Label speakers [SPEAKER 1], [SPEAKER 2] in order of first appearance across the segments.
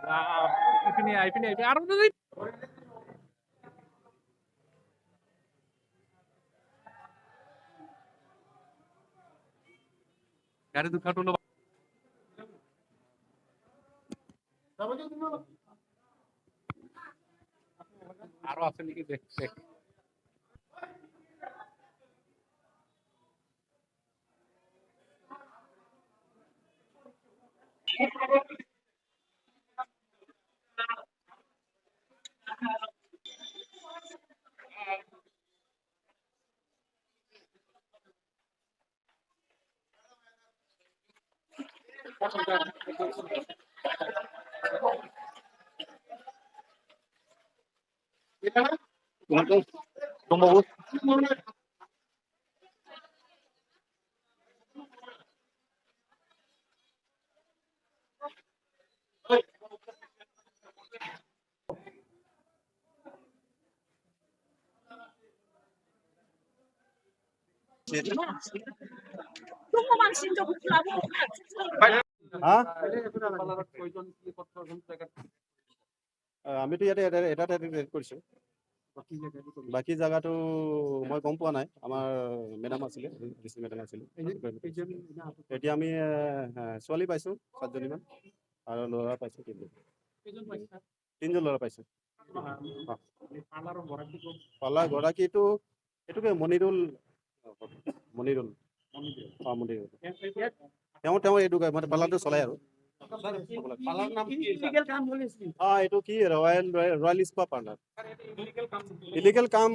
[SPEAKER 1] এইপিনে আৰু গাড়ী দুখাটো ল'ব আৰু আছে নেকি দেখ দেখ
[SPEAKER 2] Tunggu.
[SPEAKER 3] 조그만 신조 붙으라고.
[SPEAKER 2] হা
[SPEAKER 1] আমিতো
[SPEAKER 2] ইয়াতে এটা ৰেড কৰিছোঁ বাকী জাগাটো মই গম পোৱা নাই আমাৰ মেডাম আছিলে ডিসি মেডাম আছিলে এতিয়া আমি ছোৱালী পাইছোঁ 7জনীমান আৰু ল'ৰা পাইছোঁ তিনিজন ল'ৰা পাইছোঁ পালাৰ গৰাকীটো এইটোকে মনিৰুল মনিৰুল তেওঁ এইটো মানে পালাৰটো চলাই আৰু এইটো কি ৰয়েল স্পা পাৰ্লাৰ ইলিগেল কাম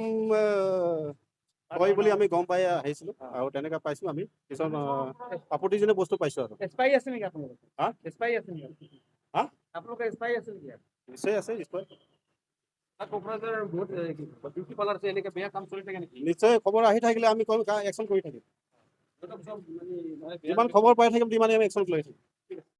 [SPEAKER 2] হয় বুলি আমি গম পাই আহিছিলোঁ আৰু তেনেকৈ পাইছোঁ আমি কিছুমান আপত্তিজনক বস্তু পাইছোঁ আৰু
[SPEAKER 1] স্পাই আছে নেকি আপোনালোকৰ
[SPEAKER 2] হা
[SPEAKER 1] স্পাই আছে নেকি
[SPEAKER 2] হা
[SPEAKER 1] আপোনালোকৰ স্পাই আছে নেকি
[SPEAKER 2] নিশ্চয় আছে নিশ্চয়
[SPEAKER 1] কোকৰাঝাৰ বহুত বিউটি পাৰ্লাৰ আছে এনেকৈ বেয়া কাম চলি থাকে নেকি
[SPEAKER 2] নিশ্চয় খবৰ আহি থাকিলে আমি একশ্যন কৰি থাকিম যিমান খবৰ পাই থাকিম তিমানে আমি একশ্যন লৈ থাকিম